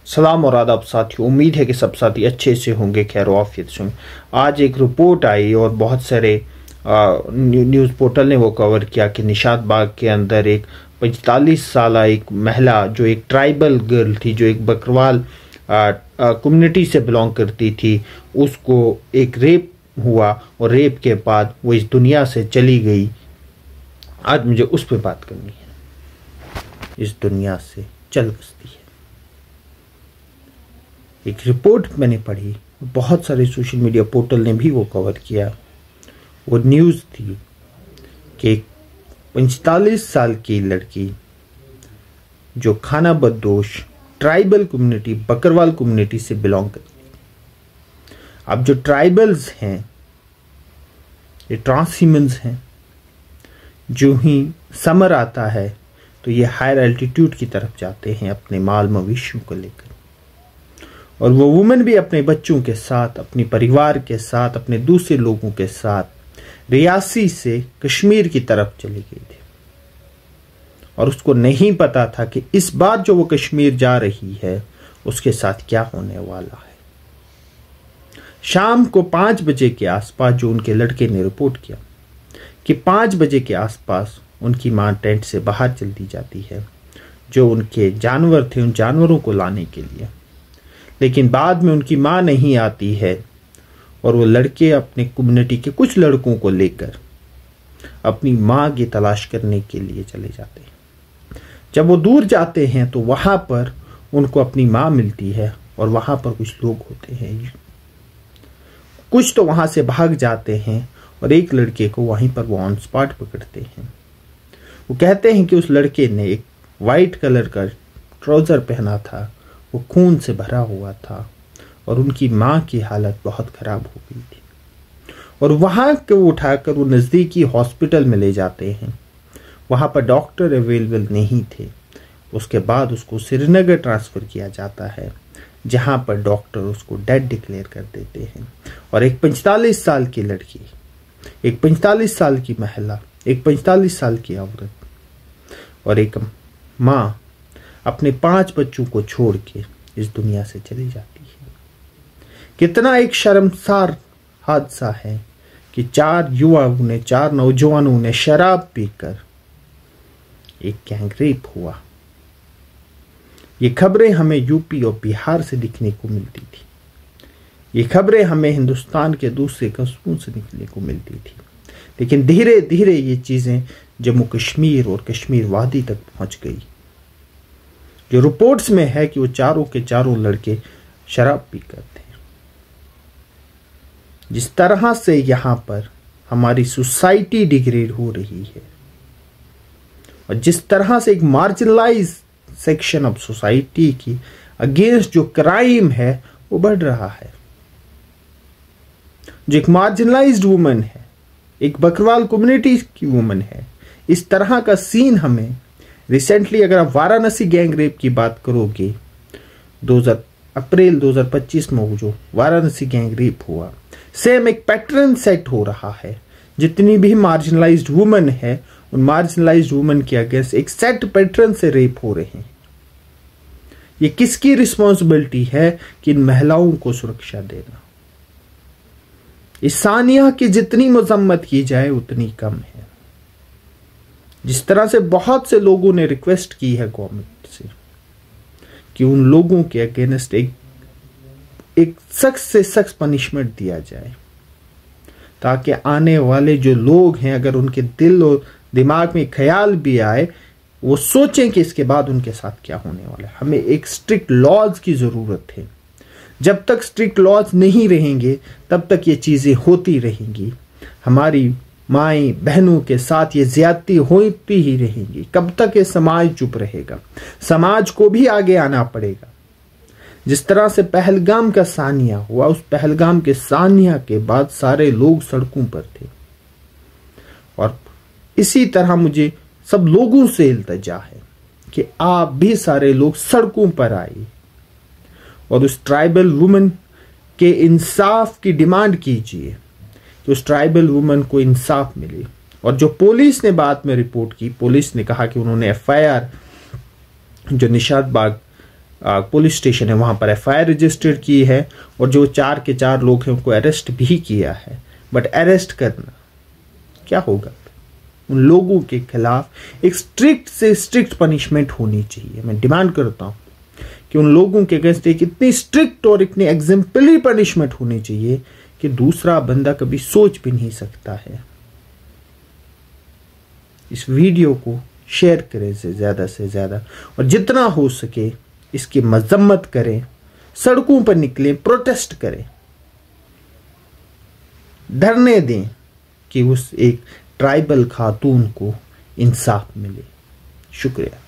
सलाम और आदाब साथियों। उम्मीद है कि सब साथी अच्छे से होंगे, खैर आफियत से। आज एक रिपोर्ट आई और बहुत सारे न्यूज़ पोर्टल ने वो कवर किया कि निशात बाग के अंदर एक 45 साल एक महिला जो एक ट्राइबल गर्ल थी, जो एक बकरवाल कम्युनिटी से बिलोंग करती थी, उसको एक रेप हुआ और रेप के बाद वो इस दुनिया से चली गई। आज मुझे उस पर बात करनी है। इस दुनिया से चल बसती है। एक रिपोर्ट मैंने पढ़ी, बहुत सारे सोशल मीडिया पोर्टल ने भी वो कवर किया। वो न्यूज़ थी कि 45 साल की लड़की जो खाना बदोश ट्राइबल कम्युनिटी, बकरवाल कम्युनिटी से बिलोंग करती है। अब जो ट्राइबल्स हैं ये ट्रांसह्यूमन्स हैं। जो ही समर आता है तो ये हायर एल्टीट्यूड की तरफ जाते हैं अपने माल मवेशियों को लेकर, और वो वुमेन भी अपने बच्चों के साथ, अपने परिवार के साथ, अपने दूसरे लोगों के साथ रियासी से कश्मीर की तरफ चली गई थी। और उसको नहीं पता था कि इस बार जो वो कश्मीर जा रही है उसके साथ क्या होने वाला है। शाम को 5 बजे के आसपास जो उनके लड़के ने रिपोर्ट किया कि 5 बजे के आसपास उनकी मां टेंट से बाहर चली जाती है, जो उनके जानवर थे उन जानवरों को लाने के लिए। लेकिन बाद में उनकी मां नहीं आती है और वो लड़के अपने कम्युनिटी के कुछ लड़कों को लेकर अपनी मां की तलाश करने के लिए चले जाते हैं। जब वो दूर जाते हैं तो वहां पर उनको अपनी मां मिलती है और वहां पर कुछ लोग होते हैं। कुछ तो वहां से भाग जाते हैं और एक लड़के को वहीं पर वो ऑन स्पॉट पकड़ते हैं। वो कहते हैं कि उस लड़के ने एक वाइट कलर का ट्राउजर पहना था, वो खून से भरा हुआ था और उनकी मां की हालत बहुत खराब हो गई थी। और वहां को उठाकर वो नज़दीकी हॉस्पिटल में ले जाते हैं। वहां पर डॉक्टर अवेलेबल नहीं थे। उसके बाद उसको श्रीनगर ट्रांसफ़र किया जाता है, जहां पर डॉक्टर उसको डेड डिक्लेयर कर देते हैं। और एक 45 साल की लड़की, एक 45 साल की महिला, एक 45 साल की औरत और एक माँ अपने 5 बच्चों को छोड़ के इस दुनिया से चली जाती है। कितना एक शर्मसार हादसा है कि 4 नौजवानों ने शराब पीकर एक गैंग रेप हुआ। ये खबरें हमें यूपी और बिहार से दिखने को मिलती थी। ये खबरें हमें हिंदुस्तान के दूसरे कस्बों से दिखने को मिलती थी। लेकिन धीरे धीरे ये चीजें जम्मू कश्मीर और कश्मीर वादी तक पहुंच गई। जो रिपोर्ट्स में है कि वो चारों के चारों लड़के शराब पीकर थे। जिस तरह से यहां पर हमारी सोसाइटी डिग्रेड हो रही है और जिस तरह से एक मार्जिनलाइज सेक्शन ऑफ सोसाइटी की अगेंस्ट जो क्राइम है वो बढ़ रहा है। जो एक मार्जिनलाइज्ड वुमन है, एक बकरवाल कम्युनिटी की वुमन है, इस तरह का सीन हमें रिसेंटली, अगर आप वाराणसी गैंग रेप की बात करोगे, अप्रैल 2025 में जो वाराणसी गैंग रेप हुआ, सेम एक पैटर्न सेट हो रहा है। जितनी भी मार्जिनलाइज्ड वुमन है उन मार्जिनलाइज्ड वुमन के अगेंस्ट एक सेट पैटर्न से रेप हो रहे हैं। ये किसकी रिस्पॉन्सिबिलिटी है कि इन महिलाओं को सुरक्षा देना। इस सानिया की जितनी मजम्मत की जाए उतनी कम है। जिस तरह से बहुत से लोगों ने रिक्वेस्ट की है गवर्नमेंट से कि उन लोगों के अगेंस्ट एक सख्त से सख्त पनिशमेंट दिया जाए, ताकि आने वाले जो लोग हैं, अगर उनके दिल और दिमाग में ख्याल भी आए, वो सोचें कि इसके बाद उनके साथ क्या होने वाला है। हमें एक स्ट्रिक्ट लॉज की जरूरत है। जब तक स्ट्रिक्ट लॉज नहीं रहेंगे तब तक ये चीजें होती रहेंगी। हमारी माएँ बहनों के साथ ये ज्यादती होती ही रहेंगी। कब तक ये समाज चुप रहेगा? समाज को भी आगे आना पड़ेगा। जिस तरह से पहलगाम का सानिया हुआ, उस पहलगाम के सानिया के बाद सारे लोग सड़कों पर थे। और इसी तरह मुझे सब लोगों से इल्तिजा है कि आप भी सारे लोग सड़कों पर आइए और उस ट्राइबल वुमन के इंसाफ की डिमांड कीजिए कि उस ट्राइबल वुमन को इंसाफ मिले। और जो पुलिस ने बाद में रिपोर्ट की, पुलिस ने कहा कि उन्होंने FIR जो निशात बाग पुलिस स्टेशन है वहाँ पर एफआईआर रजिस्टर की है और जो 4 के 4 लोग हैं उनको अरेस्ट भी किया है। बट अरेस्ट करना क्या होगा? उन लोगों के खिलाफ एक स्ट्रिक्ट से स्ट्रिक्ट पनिशमेंट होनी चाहिए। मैं डिमांड करता हूँ कि उन लोगों के अगेंस्ट एक इतनी स्ट्रिक्ट और इतनी एग्जाम्पलरी पनिशमेंट होनी चाहिए कि दूसरा बंदा कभी सोच भी नहीं सकता है। इस वीडियो को शेयर करें से ज़्यादा और जितना हो सके इसकी मजम्मत करें, सड़कों पर निकलें, प्रोटेस्ट करें, धरने दें कि उस एक ट्राइबल खातून को इंसाफ मिले। शुक्रिया।